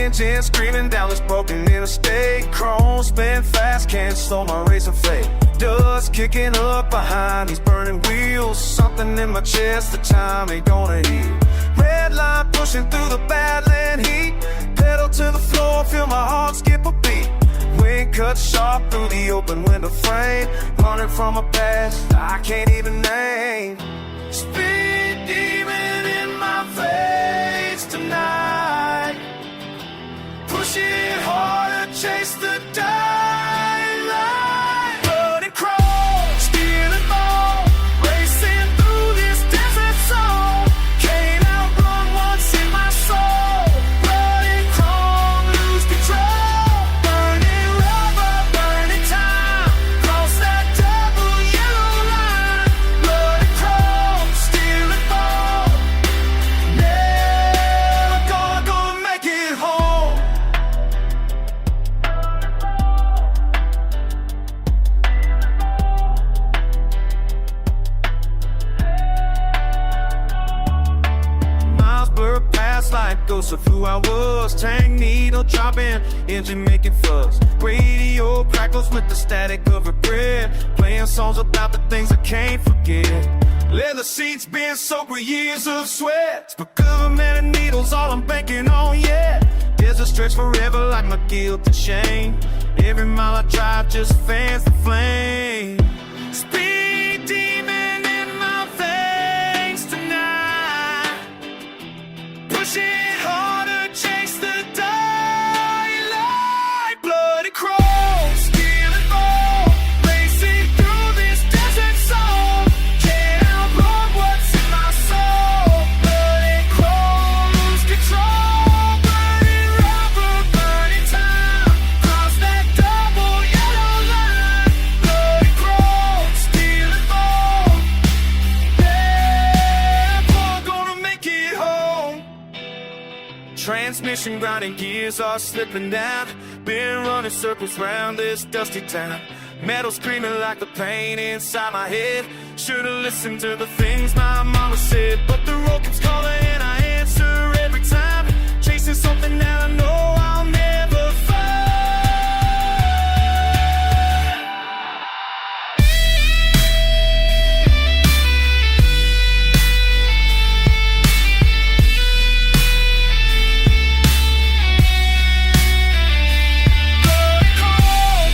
engine screaming down this broken interstate. Chrome spin fast, can't slow my racing fate. Dust kicking up behind these burning wheels. Something in my chest, the time ain't gonna heal. Red line pushing through the Badland heat. Pedal to the floor, feel my heart skip a beat. Wind cut sharp through the open window frame. Running from a past I can't even name. Speed demon in my face tonight. Push it harder, chase the daylight. Blood and crawl, steel and ball, racing through this desert zone. Can't outrun what's in my soul. Blood and crawl, lose control. Burning rubber, burning time. Cross that double yellow line. Blood and crawl, steel and ball. Never gonna make it home. Miles blur past like ghosts of who I was. Tank needle dropping, engine making fuzz. Radio crackles with the static of regret. Playing songs about the things I can't forget. Leather seats been soaked with years of sweat. But government and needles all I'm banking on, yeah. There's a stretch forever like my guilt and shame. Every mile I drive just fans the flame. Speed demon in my veins tonight. Push it harder, chase the daylight. Blood and crawl, steel and ball, racing through this desert zone. Can't outrun what's in my soul. Blood and crawl, lose control. Burning rubber, burning time. Cross that double yellow line. Blood and crawl, steel and ball. Never gonna make it home. Transmission grinding, gears are slipping down. Been running circles round this dusty town. Metal screaming like the pain inside my head. Should've listened to the things my mama said. But the road keeps calling and I answer every time. Chasing something that I know I'll never find.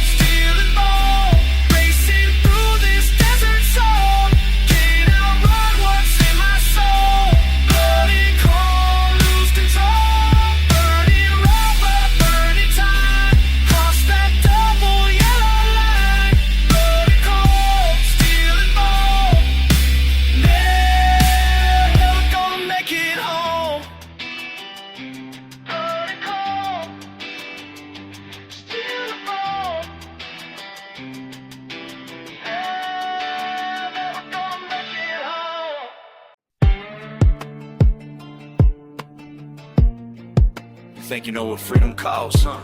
Steel and ball, racing through this desert zone. Can't outrun what's in my soul. Blood and cold, lose control. Burning rubber, burning time. Cross that double yellow line. Blood and cold, steel and ball. Never gonna make it home. Blood and cold, steel and ball. Never gonna make it home. Think you know what freedom costs, huh?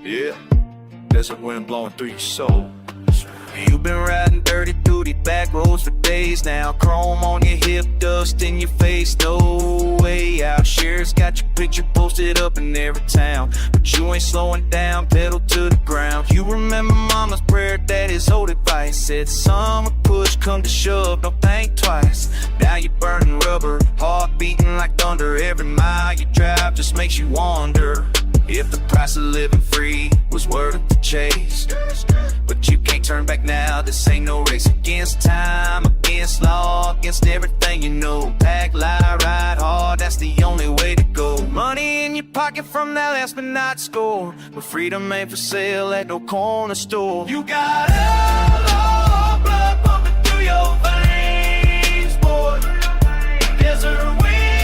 Yeah, desert wind blowing through your soul. You've been riding dirty through these back roads for days now. Chrome on your hip, dust in your face, no way out. Sheriff's got your picture posted up in every town. But you ain't slowing down, pedal to the ground. You remember mama's prayer, daddy's old advice. Said summer push, come to shove, don't think twice. Now you're burning rubber, heart beating like thunder. Every mile you drive just makes you wonder if the price of living free was worth the chase. But you can't turn back now, this ain't no race against time, against law, against everything you know. Pack light, ride hard, that's the only way to go. Money in your pocket from that last midnight score, but freedom ain't for sale at no corner store. You got outlaw blood pumping through your veins, boy. Desert wind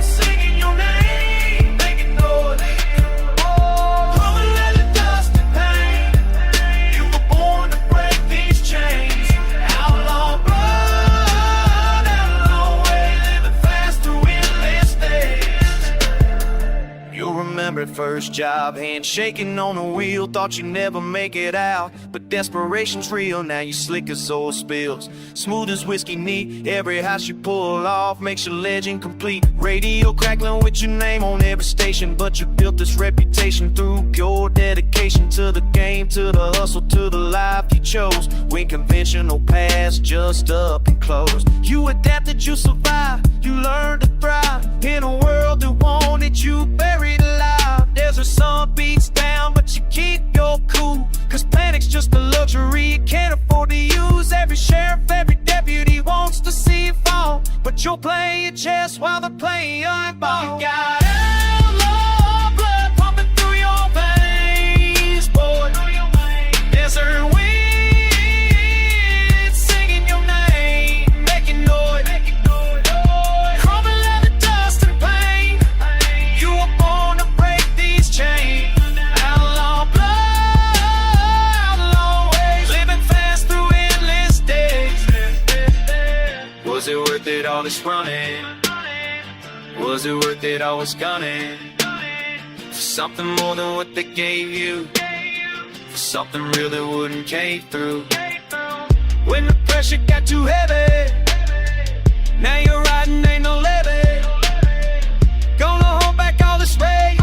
singing your name, making noise. Humming at the dust and pain. You were born to break these chains. Outlaw blood, outlaw way, living fast through endless days. You're remember first job, hand shaking on the wheel, thought you'd never make it out. But desperation's real, now you slick as oil spills, smooth as whiskey neat. Every house you pull off makes your legend complete. Radio crackling with your name on every station, but you built this reputation through pure dedication to the game, to the hustle, to the life you chose. When conventional paths just up and closed, you adapted, you survived, you learned to thrive in a world that wanted you buried alive. There's a sun beats down, but you keep your cool, cause panic's just a luxury you can't afford to use. Every sheriff, every deputy wants to see you fall, but you'll play your chess while they're playing your ball. You got outlaw blood pumping through your veins, boy. Desert wind singing your name, making noise. Crumble out of dust and pain. You were born to break these chains. Outlaw blood, outlaw ways, living fast through endless days. Was it worth it all this running? Was it worth it all this gunning? For something more than what they gave you, for something real that wouldn't cave through. When the pressure got too heavy, now you're riding, ain't no levy. Gonna hold back all this rage,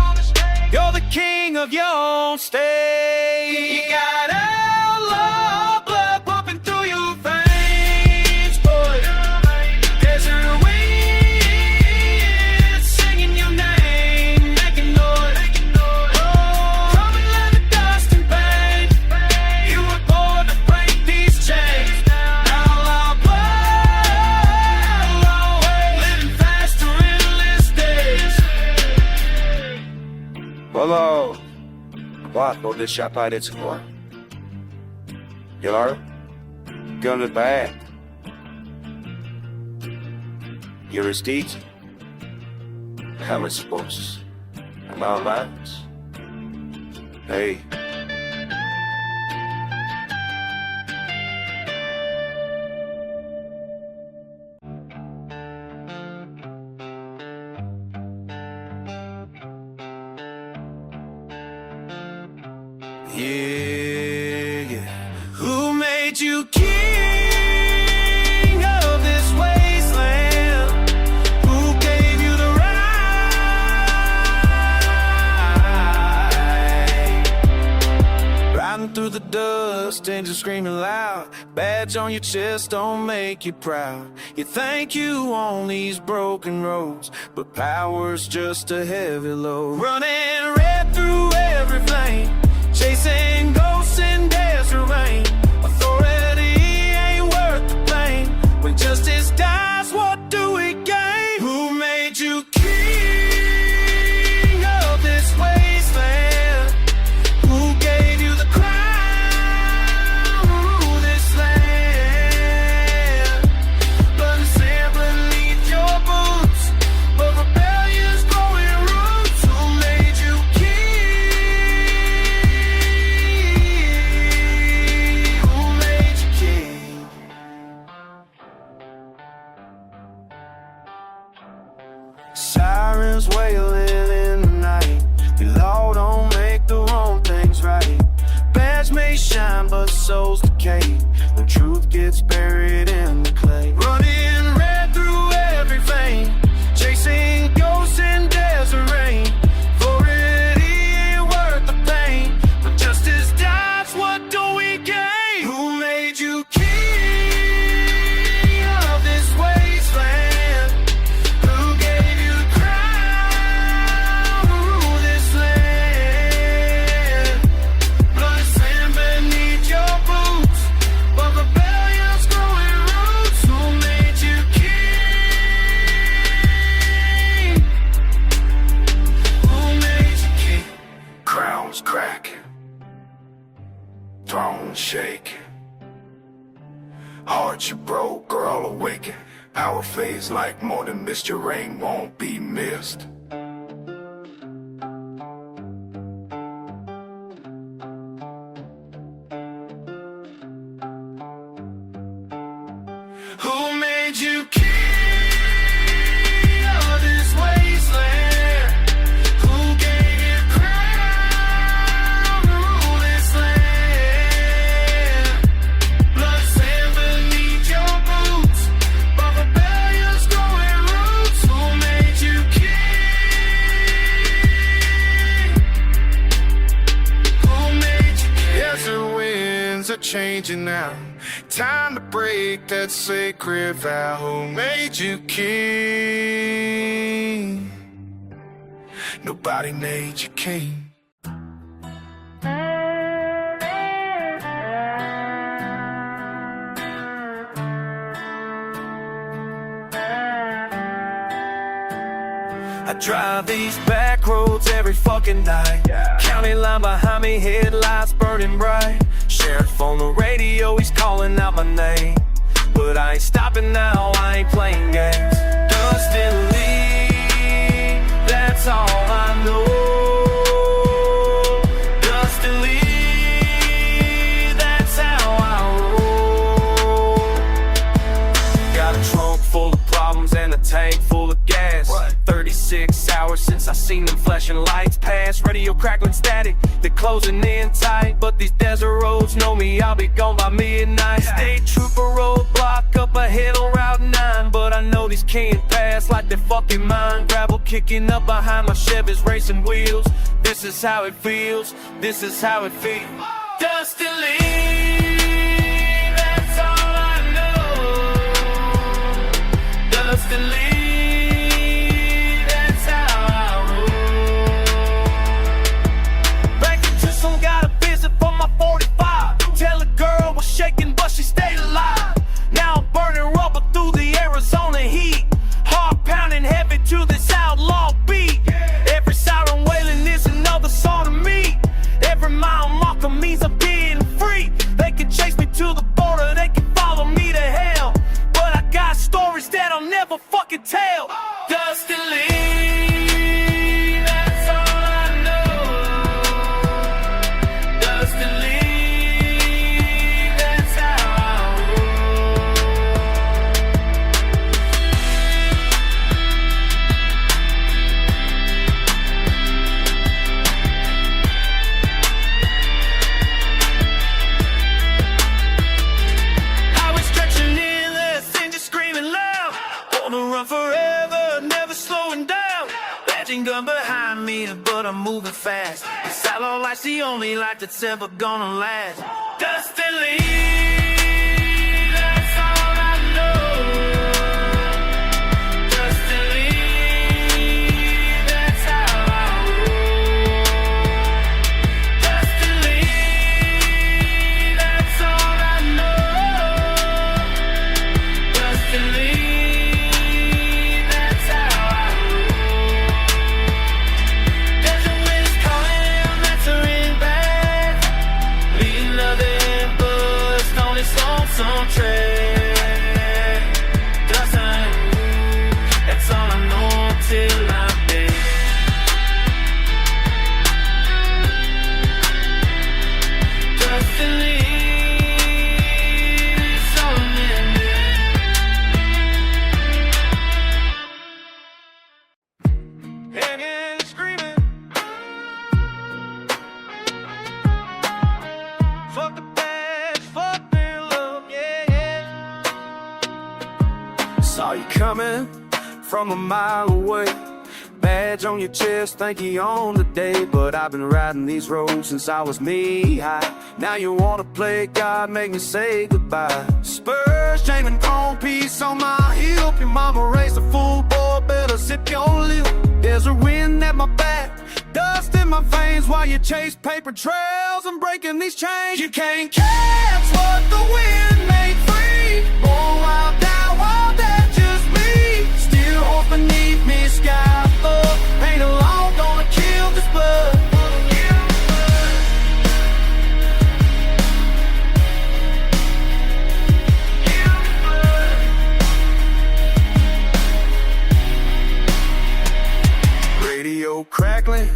you're the king of your own stage. You got outlaw blood pumping through your veins, boy. Desert wind singing your name, making noise. Crumbling out of dust and pain. You were born to break these chains. Outlaw blood, outlaw ways, living fast through endless days. Hello. What? Go this shop I did for. You are? Gun it back. You're a steed? How much supposed? About lives? Hey. Yeah. Who made you king of this wasteland? Who gave you the right? Riding through the dust, angels screaming loud. Badge on your chest don't make you proud. You think you on these broken roads, but power's just a heavy load. Running red through every flame, chasing ghosts in desert rain. Authority ain't worth the pain. When justice dies, what do we gain? Who made you king of this wasteland? Who gave you the crown? Rule this land. Blood and sand beneath your boots, but rebellion's growing roots. Who made you sirens wailing in the night. The law don't make the wrong things right. Badge may shine, but souls decay when truth gets buried in the clay. Running red through every vein, chasing ghosts in desert rain. Authority ain't worth the pain. When justice dies, what do we gain? Who made you king of this wasteland? Who gave you the crown? Rule this land. Blood and sand beneath your boots, but rebellion's growing roots. Who made you king? Who made you king? Crowns crack, thrones shake, hearts you broke are all awakened. Power fades like morning mist, your rain won't be missed. Who made you king of this wasteland? Who gave changing now. Time to break that sacred vow. Who made you king? Nobody made you king. I drive these back roads every fucking night. County line behind me, headlights burning bright. Sheriff on the radio, he's calling out my name. But I ain't stopping now, I ain't playing games. Dust and leave, that's all I know. Dust and leave, that's how I roll. Got a trunk full of problems and a tank full of gas. 36 hours since I seen them flashing lights pass. Radio crackling static, they're closing in tight. But these desert roads know me, I'll be gone by midnight. State trooper roadblock up ahead on Route 9. But I know these can't pass like they're fucking mine. Gravel kicking up behind my Chevy's racing wheels. This is how it feels, this is how it feels. Dust and leave, that's all I know. Dust and leave. Shaking, but she stayed alive. Now I'm burning rubber through the Arizona heat. Heart pounding heavy to this outlaw beat. Every siren wailing is another song to me. Every mile marker means I'm being free. They can chase me to the border, they can follow me to hell. But I got stories that I'll never fucking tell. Dust and leave, that's all I know. Dust and leave. Gun behind me, but I'm moving fast. This outlaw life's the only life that's ever gonna last. Dust and leave, that's all I know. Dust and leave, that's how I roll. Dust and leave, that's all I know. Dust and leave. Some track, doesn't, that's all I know till I'm dead. Dust and leaves on the hanging, screaming. Fuck the past, fuck the saw you coming from a mile away. Badge on your chest, think you own the day. But I've been riding these roads since I was knee-high. Now you wanna play God, make me say goodbye. Spurs, chain and chrome piece on my hip. Your mama raised a fool, boy, better sip your lip. There's a wind at my back, dust in my veins, while you chase paper trails and breaking these chains. You can't catch what the wind made free. Born wild, die wild, that's just me. Still horse beneath me, sky above. Ain't alone, gonna kill this blood. Radio crackling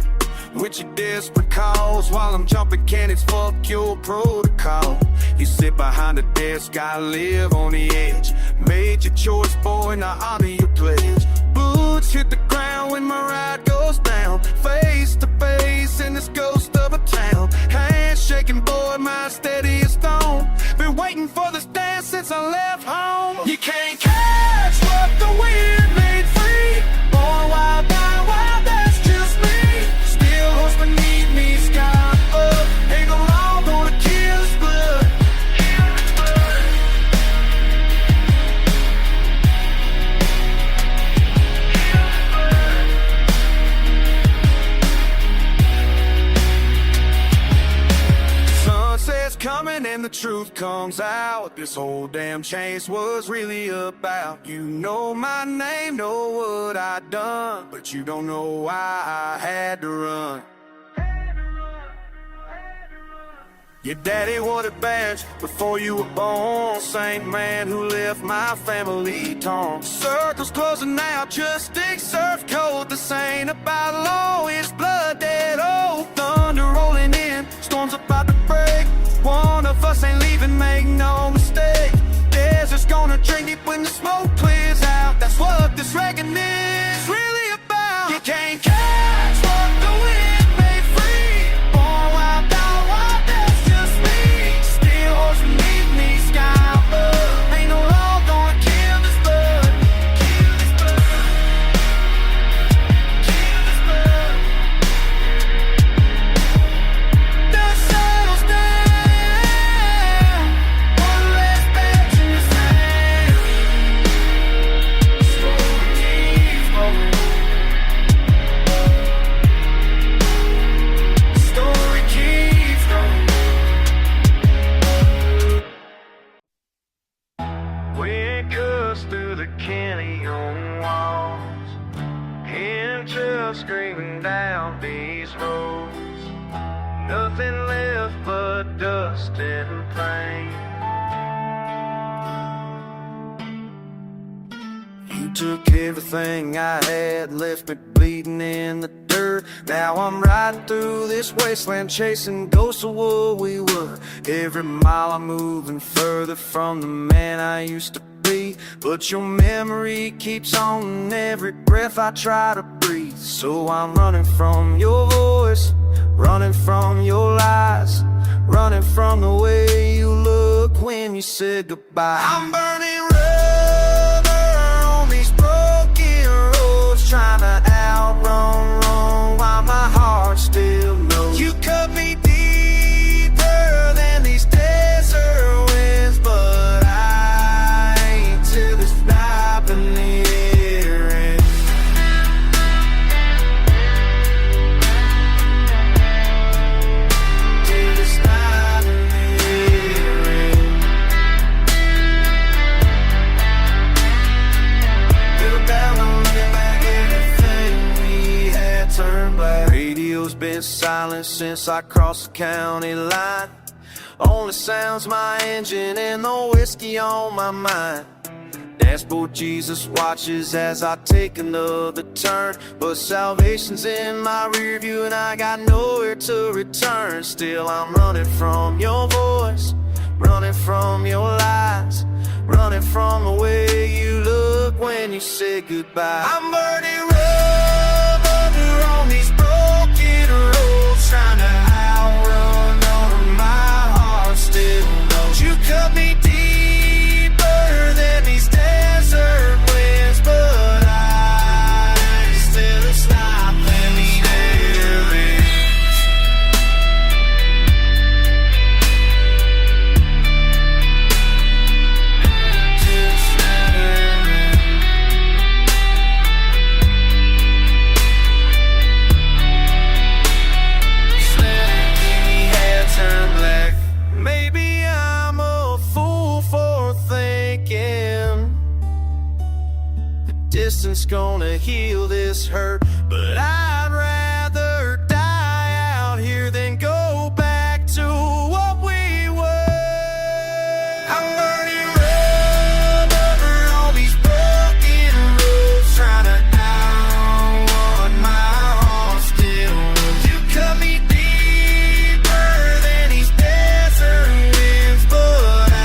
with your desperate calls, while I'm jumping cannons, fuck your protocol. You sit behind the desk, I live on the edge. Made your choice, boy, now honor your pledge. Boots hit the ground when my ride goes down. Face to face in this ghost of a town. Hands shaking, boy, my steadiest stone. Been waiting for this dance since I left home. You can't catch what the wind made free. Born wild, die wild, that's just me. Still horse beneath me, sky up. Ain't no law gonna kill this blood. the truth comes out, this whole damn chase was really about. You know my name, know what I done, but you don't know why I had to run. Your daddy wore the badge before you were born, same man who left my family torn. Circles closing now, just dig surf code. This ain't about law, it's blood dead old. Thunder rolling in, storms about to break. One of us ain't leaving, make no mistake. Desert's gonna drink deep when the smoke clears out. That's what this reckoning is really about. You can't catch what the wind made free. Born wild, out wild, that's just me. Steel horse beneath me, sky above. Ain't no law gonna kill this blood. Kill this blood. Kill this blood. The saddle's down. One last batch in the sand. Story keeps going. Story keeps going. Wind cuts through the canyon walls, angels screaming down these roads. Nothing left but dust and pain. You took everything I had, left me bleeding in the dirt. Now I'm riding through this wasteland, chasing ghosts of what we were. Every mile I'm moving further from the man I used to be, but your memory keeps on every breath I try to breathe. So I'm running from your voice, running from your lies, running from the way you look when you said goodbye. I'm burning rubber on these broken roads, trying to outrun wrong while my heart still knows. You cut me deeper than these desert winds, but I ain't till it's not near it. Till it's not near it. Look down and looking back, everything we had turned black. Radio's been silent since I crossed the county line. Only sounds my engine and the whiskey on my mind. Dashboard Jesus watches as I take another turn, but salvation's in my rear view and I got nowhere to return. Still I'm running from your voice, running from your lies, running from the way you look when you say goodbye. I'm burning rubber on these broken roads, trying to outrun on my heart still knows. You cut me deeper than these desert winds, but I still stop and there is. Just turn black. Maybe I'm a fool for thinking the distance gonna heal this hurt, but I'd rather die out here than go back to what we were. I'm burning rubber on these broken roads, trying to outrun my heart still knows. You cut me deeper than these desert winds, but I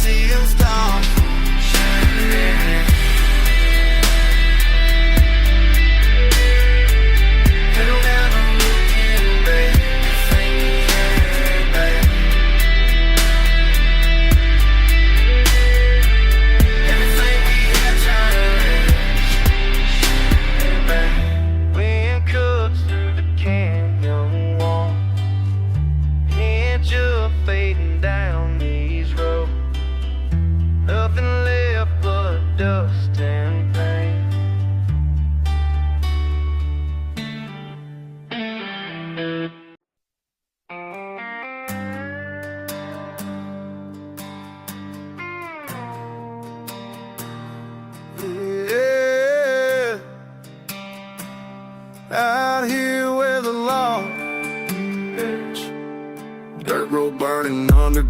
till stop.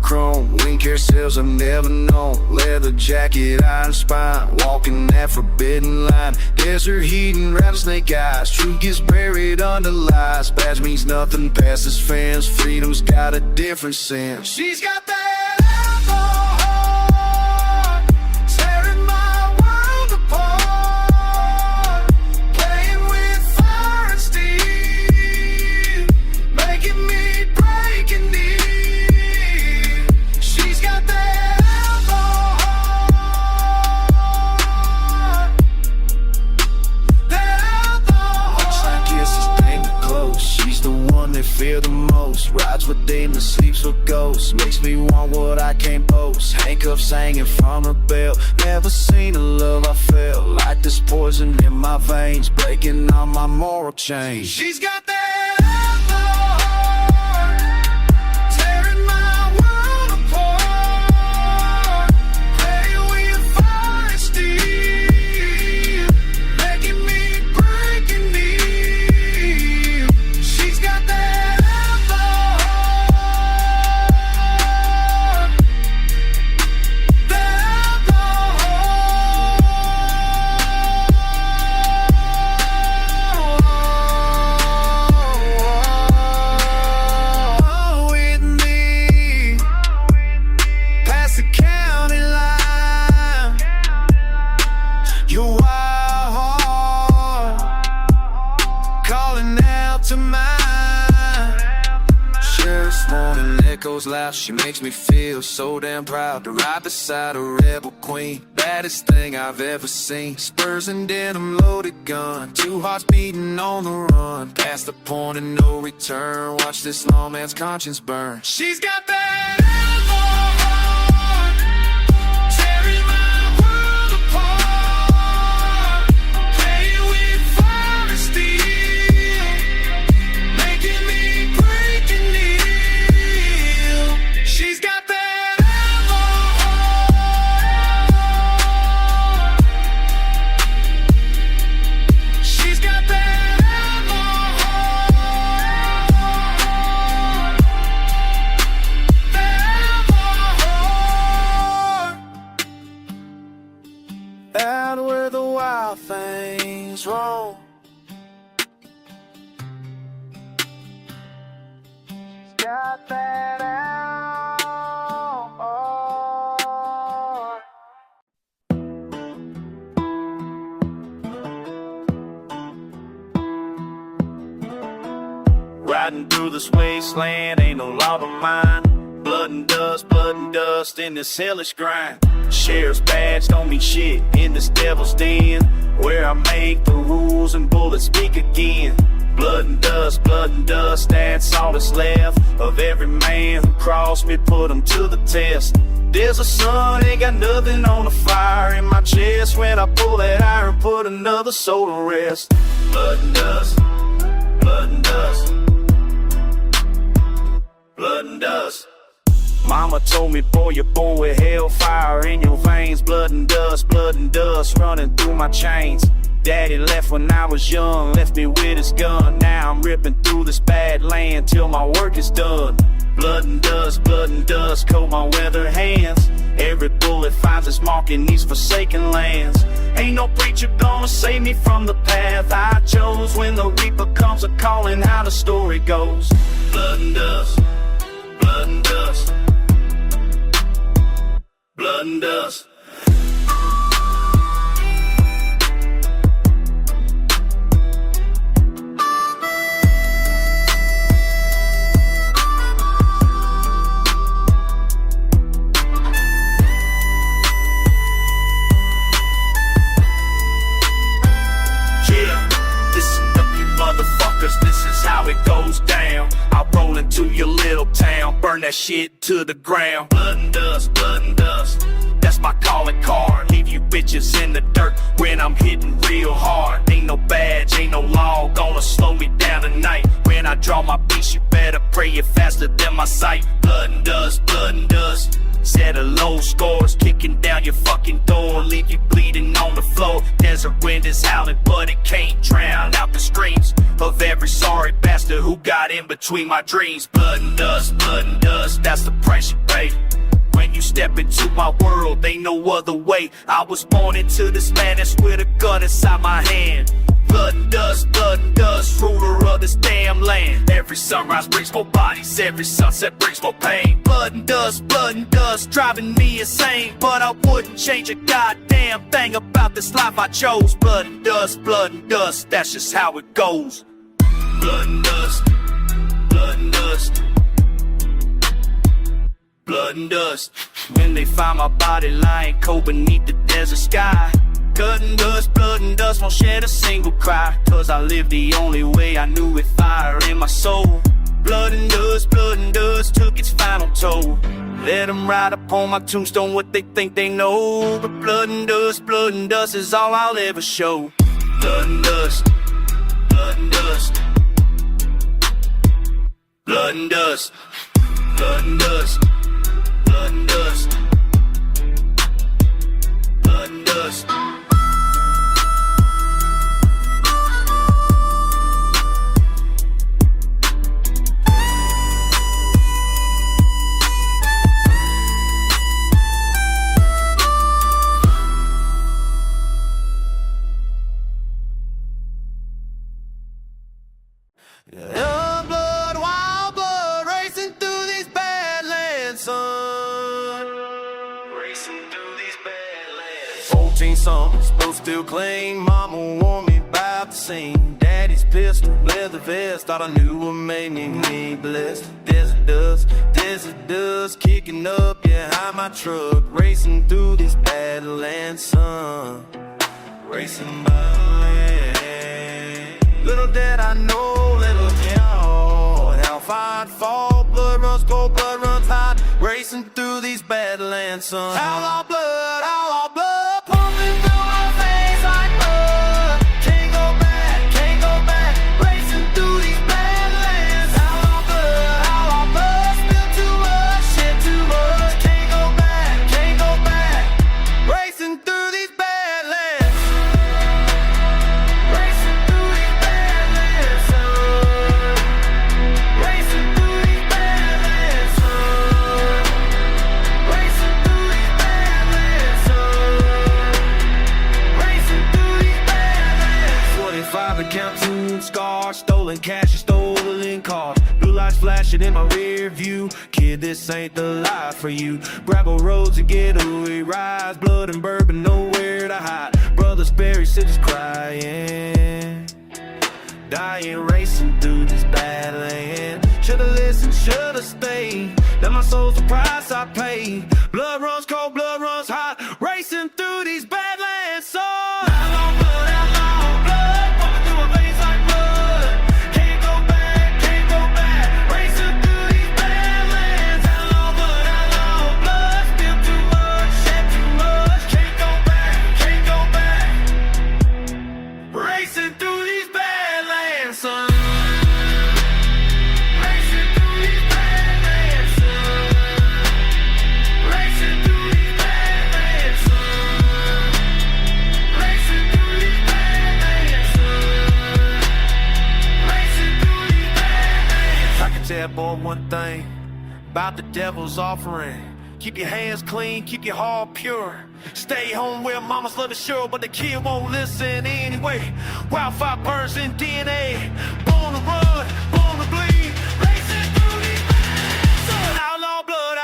chrome, wing carousels I've never known. Leather jacket, iron spine, walking that forbidden line. Desert heat and rattlesnake eyes, truth gets buried under lies. Badge means nothing past his fans, freedom's got a different sense. She's got that fear the most, rides with demons, sleeps with ghosts, makes me want what I can't boast. Handcuffs hanging from her belt, never seen the love I felt. Like this poison in my veins, breaking all my moral chains. She's got that loud, she makes me feel so damn proud to ride beside a rebel queen. Baddest thing I've ever seen. Spurs and denim, loaded gun, two hearts beating on the run. Past the point of no return, watch this lawman's conscience burn. She's got that out where the wild things roam. Got that outlaw. Riding through this wasteland, ain't no law but mine. Blood and dust in this hellish grind. Sheriff's badge don't mean shit in this devil's den, where I make the rules and bullets speak again. Blood and dust, that's all that's left of every man who crossed me, put them to the test. There's a sun, ain't got nothing on the fire in my chest. When I pull that iron, put another soul to rest. Blood and dust, blood and dust, blood and dust. Mama told me, boy, you're born with hellfire in your veins. Blood and dust running through my chains. Daddy left when I was young, left me with his gun. Now I'm ripping through this bad land till my work is done. Blood and dust, coat my weathered hands. Every bullet finds its mark in these forsaken lands. Ain't no preacher gonna save me from the path I chose. When the reaper comes a calling, how the story goes. Blood and dust, blood and dust, blood and dust. This is how it goes down. I'll roll into your little town, burn that shit to the ground. Blood and dust, that's my calling card. Leave you bitches in the dirt when I'm hitting real hard. Ain't no badge, ain't no law gonna slow me down tonight. When I draw my beats, you better pray it faster than my sight. Blood and dust, set a low scores, kicking down your fucking door, leave you bleeding on the floor. Desert wind is howling, but it can't drown out the screams of every sorry bastard gangster who got in between my dreams. Blood and dust, that's the price you pay. When you step into my world, ain't no other way. I was born into this madness with a gun inside my hand. Blood and dust, ruler of this damn land. Every sunrise brings more bodies, every sunset brings more pain. Blood and dust, driving me insane. But I wouldn't change a goddamn thing about this life I chose. Blood and dust, that's just how it goes. Blood and dust, blood and dust, blood and dust. When they find my body lying cold beneath the desert sky, blood and dust won't shed a single cry. Cause I lived the only way I knew with fire in my soul. Blood and dust took its final toll. Let them write upon my tombstone what they think they know. But blood and dust is all I'll ever show. Blood and dust, blood and dust, blood and dust, blood and dust, blood and dust, blood and dust. Wild blood, racing through these badlands, son. Racing through these badlands. 14 summers, both still clean. Mama warned me about the scene. Daddy's pistol, leather vest, thought I knew what made me blessed. Desert dust, kicking up behind my truck. Racing through these badlands, son. Racing by land. Little did I know, little did I know how far I'd fall. Blood runs cold, blood runs hot, racing through these badlands, son. Outlaw blood, pumping through my veins like blood. Can't go back, racing through these badlands. Outlaw blood, spill too much, shed too much. Can't go back, racing through these badlands. Racing through these badlands, son. Racing through these badlands, son. Racing through these badlands, son. Racing through these badlands. 45 and counting scars, stolen cash and stolen cars. Blue lights flashing in my rear view. Kid, this ain't the life for you. Gravel roads and getaway rides, blood and bourbon, nowhere to hide. Brothers buried, cities crying, dying, racing through this badland. Should've listened, should've stayed. That my soul's the price I paid. Blood runs cold, blood runs hot, racing through these badlands, son. Outlaw blood, pumping through my veins like blood. Can't go back, racing through these badlands. Outlaw blood, spill too much, shed too much. Can't go back, racing through these badlands, son. Racing through these badlands, son. Racing through these badlands, son. Racing through these badlands, son. Racing through these badlands. I can tell, boy, one thing about the devil's offering. Keep your hands clean, keep your heart pure. Stay home where mama's love is sure, but the kid won't listen anyway. Wildfire burns in DNA. Born to run, born to bleed. Racing through these veins, son. Outlaw blood,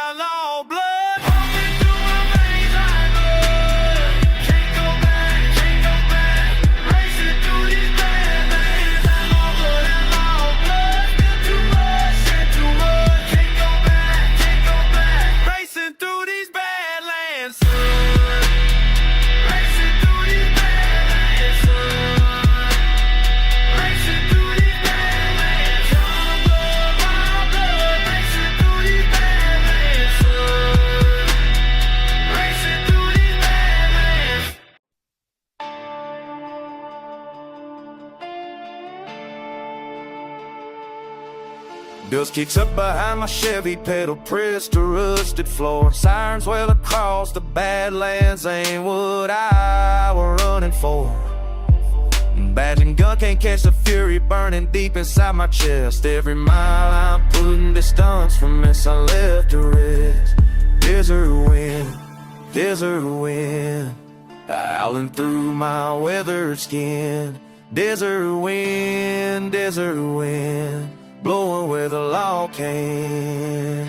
pumping through my veins like blood. Can't go back, racing through these badlands. Outlaw blood, spill too much, shed too much. Can't go back, racing through these badlands, son. Racing through these badlands, son. Racing through these badlands, young blood, wild blood. Racing through these badlands, son. Racing through these badlands. Dust kicks up behind my Chevy, pedal pressed to rusted floor. Sirens wail across the badlands, ain't what I were running for. badge and gun can't catch the fury burning deep inside my chest. Every mile I'm putting distance from this I left to rest. Desert wind, howling through my weathered skin. Desert wind, blowing where the law can.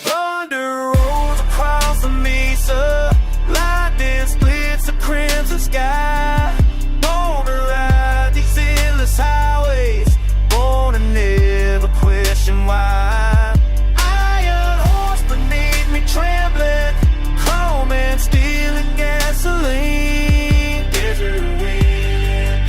Thunder rolls across the mesa, lightning splits the crimson sky. Born to ride these endless highways, born to never question why. Iron horse beneath me trembling, chrome and steel and gasoline. Desert wind,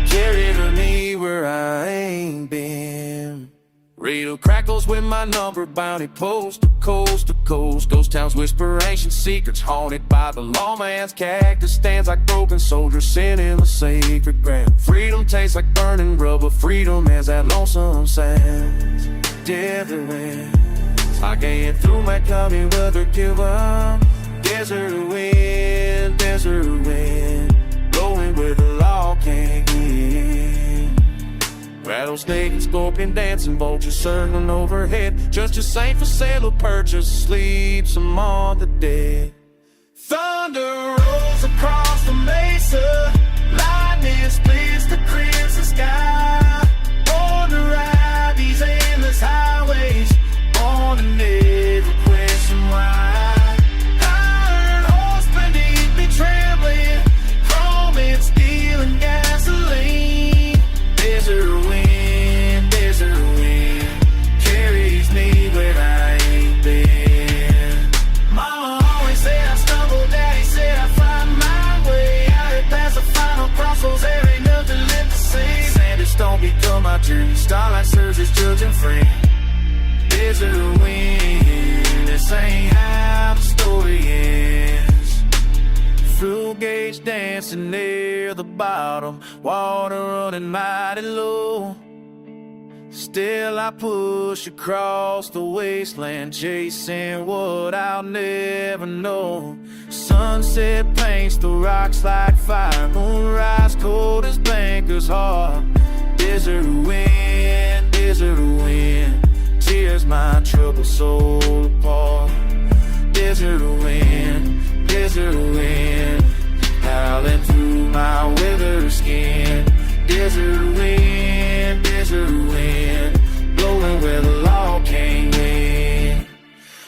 carrying me where I ain't been. Radio crackles with my number, bounty post to coast to coast. Ghost towns whisper ancient secrets, haunted by the lawman's cactus. Stands like broken soldiers sitting in the sacred ground. Freedom tastes like burning rubber, freedom has that lonesome sound. Desert wind, I can't get through my coming weather Cuba. Desert wind, blowing where the law can't get. Rattlesnake and scorpion dancing, vultures circling overhead. Just a saint for sale or purchase, sleeps among the dead. Thunder rolls across the mesa, lightning splits the crimson sky. Born to ride these endless highways, born to never question why. Iron horse beneath me trembling, chrome and steel and gasoline. Desert wind, carries me where I ain't been. Mama always said I stumble, daddy said I find my way. Out here past the final crossroads, there ain't nothing left to say. Sandstone become my journey, starlight serves as judge and friend. Desert wind, this ain't how the story ends. Fuel gauge dancing near the bottom, water running mighty low. Still I push across the wasteland, chasing what I'll never know. Sunset paints the rocks like fire, moonrise cold as banker's heart. Desert wind, tears my troubled soul apart. Desert wind, howling through my withered skin. Desert wind, blowing where the law can't win.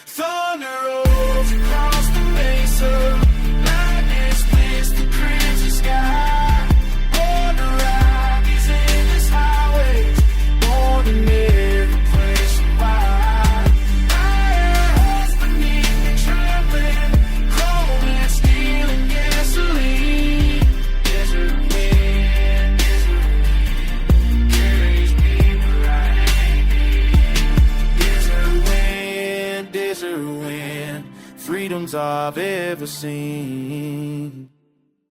Thunder rolls across the mesa, lightning splits the crimson sky. Born to ride these endless highways, born to never question why. Iron horse beneath me trembling, chrome and steel and gasoline. Desert wind, carries me where I ain't been. Desert wind, freedoms I've ever seen.